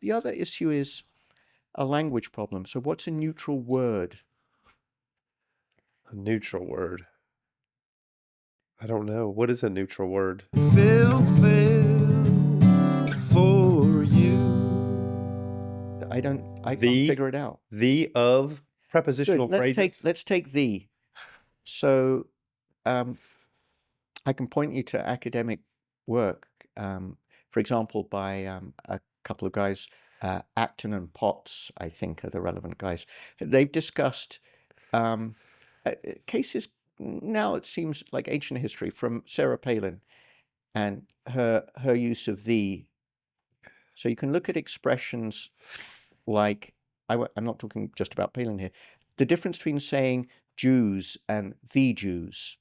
the other issue is a language problem. So what's a neutral word? A neutral word. I don't know. What is a neutral word? Phil for you. I can't figure it out. The of prepositional Good. phrases. Let's take the. So I can point you to academic work, for example, by a couple of guys, Acton and Potts, I think, are the relevant guys. They've discussed cases, now it seems like ancient history, from Sarah Palin and her use of the. So you can look at expressions like, I'm not talking just about Palin here, the difference between saying Jews and the Jews.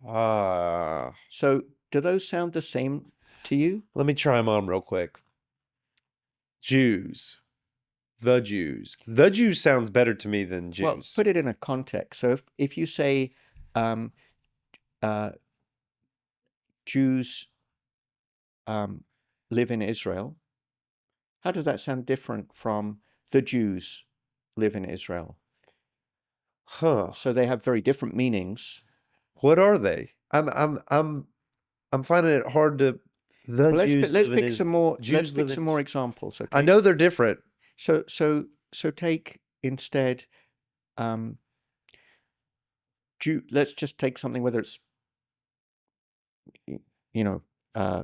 So do those sound the same to you? Let me try them on real quick. Jews. The Jews. The Jews sounds better to me than Jews. Well, put it in a context. So if you say Jews live in Israel, how does that sound different from the Jews live in Israel? Huh. So they have very different meanings. What are they? I'm finding it hard to. Let's pick some more examples. Okay? I know they're different. So take instead. Let's just take something, whether it's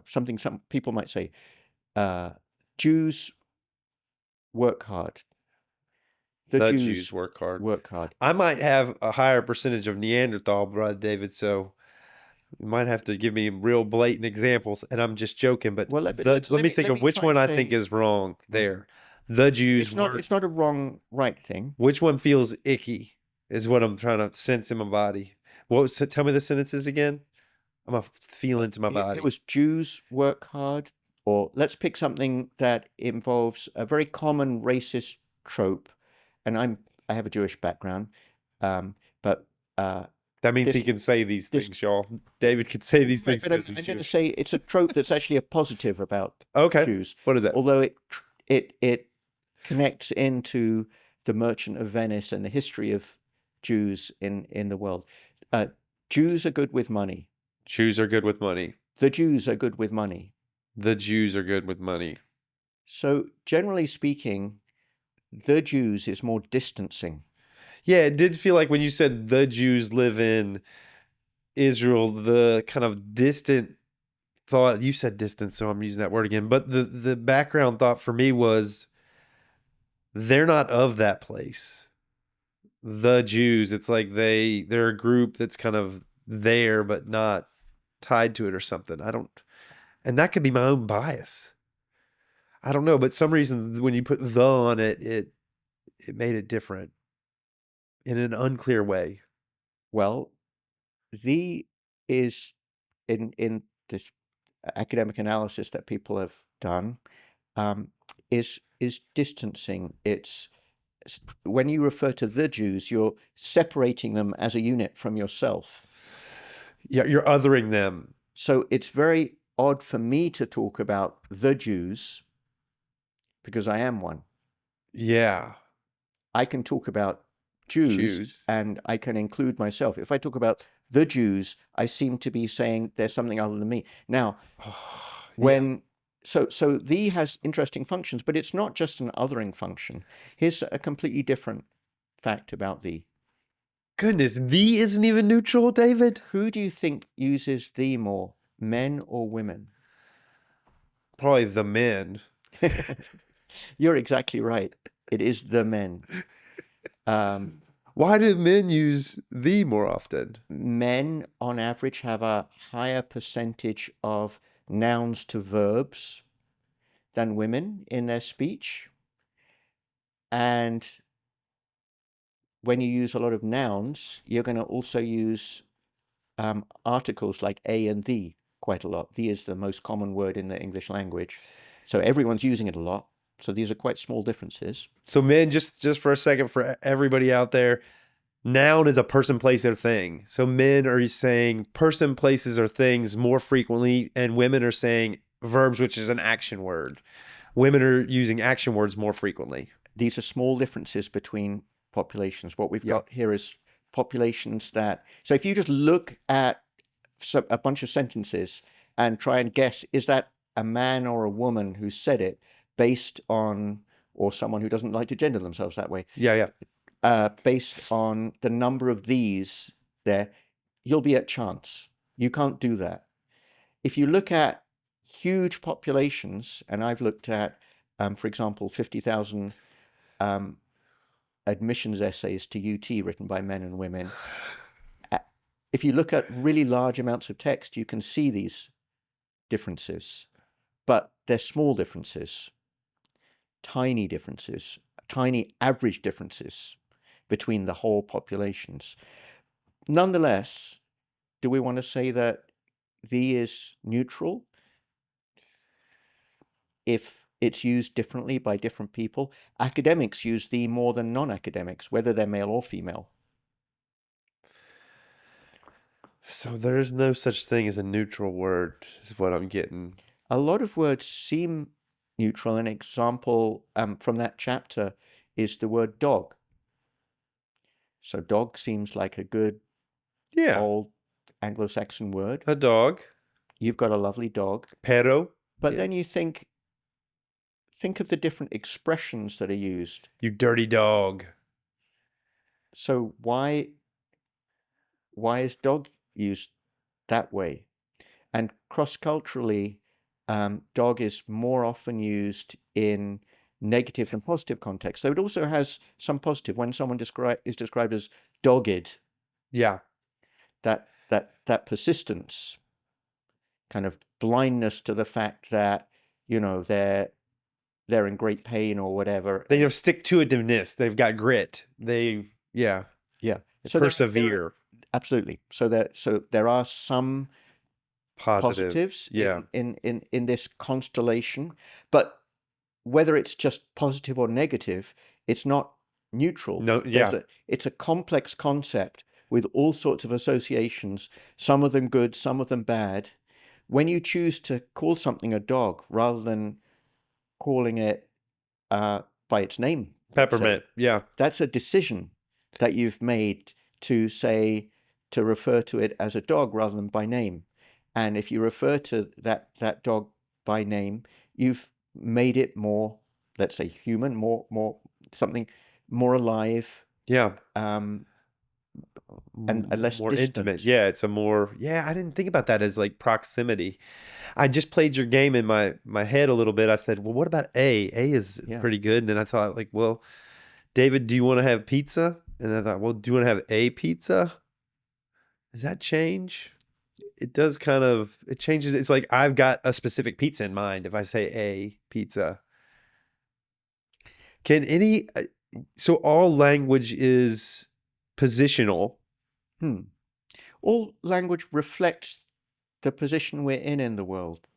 something some people might say. Jews work hard. The Jews work hard. Work hard. I might have a higher percentage of Neanderthal blood, David, so you might have to give me real blatant examples, and I'm just joking, but well, let me think of which one I think is wrong there. The Jews it's not a wrong, right thing. Which one feels icky is what I'm trying to sense in my body. Tell me the sentences again? I'm a feeling to my body. It was Jews work hard, or let's pick something that involves a very common racist trope. And I have a Jewish background, but that means he can say these things, y'all. David could say these things. But I'm going to say it's a trope that's actually a positive about Jews. What is that? Although it connects into the Merchant of Venice and the history of Jews in the world. Jews are good with money. Jews are good with money. The Jews are good with money. The Jews are good with money. So generally speaking, the Jews is more distancing. Yeah, it did feel like when you said the Jews live in Israel, the kind of distant thought, you said distant, so I'm using that word again, but the background thought for me was they're not of that place. The Jews, it's like they're a group that's kind of there but not tied to it or something. And that could be my own bias. I don't know, but some reason when you put the on it, it made it different in an unclear way. Well, the is in this academic analysis that people have done is distancing. It's when you refer to the Jews, you're separating them as a unit from yourself. Yeah, you're othering them. So it's very odd for me to talk about the Jews because I am one. Yeah. I can talk about Jews and I can include myself. If I talk about the Jews, I seem to be saying there's something other than me. Now, so the has interesting functions, but it's not just an othering function. Here's a completely different fact about the. Goodness, the isn't even neutral, David? Who do you think uses the more, men or women? Probably the men. You're exactly right. It is the men. Why do men use the more often? Men, on average, have a higher percentage of nouns to verbs than women in their speech. And when you use a lot of nouns, you're going to also use articles like a and the quite a lot. The is the most common word in the English language. So everyone's using it a lot. So these are quite small differences. So men, just for a second, for everybody out there, noun is a person, place, or thing. So men are saying person, places, or things more frequently, and women are saying verbs, which is an action word. women are using action words more frequently. These are small differences between populations. What we've got here is populations that, so if you just look at a bunch of sentences and try and guess, is that a man or a woman who said it, based on, or someone who doesn't like to gender themselves that way, Yeah. based on the number of these there, you'll be at chance. You can't do that. If you look at huge populations, and I've looked at, for example, 50,000 admissions essays to UT written by men and women, if you look at really large amounts of text, you can see these differences, but they're small differences, tiny differences, tiny average differences between the whole populations. Nonetheless, do we want to say that the is neutral if it's used differently by different people? Academics use the more than non-academics, whether they're male or female. So there's no such thing as a neutral word, is what I'm getting. A lot of words seem neutral. An example from that chapter is the word dog. So dog seems like a good old Anglo-Saxon word. A dog. You've got a lovely dog. Perro. But then you think of the different expressions that are used. You dirty dog. So why is dog used that way? And cross-culturally, dog is more often used in negative than positive context. So it also has some positive. When someone is described as dogged, Yeah. that persistence, kind of blindness to the fact that, you know, they're in great pain or whatever. They have stick-to-itiveness. They've got grit. They So persevere. Absolutely. So there are some positives in this constellation, but whether it's just positive or negative, it's not neutral. It's a complex concept with all sorts of associations, some of them good, some of them bad. When you choose to call something a dog rather than calling it by its name, Peppermint, that's a decision that you've made to refer to it as a dog rather than by name. And if you refer to that dog by name, you've made it more, let's say, human, more something more alive. And less more distant. intimate. It's a more I didn't think about that as like proximity. I just played your game in my head a little bit. I said, well, what about A? A is pretty good. And then I thought, like, well, David, do you want to have pizza? And I thought, well, do you want to have a pizza? Does that change? It does kind of, it changes. It's like I've got a specific pizza in mind if I say a pizza. So all language is positional. All language reflects the position we're in the world.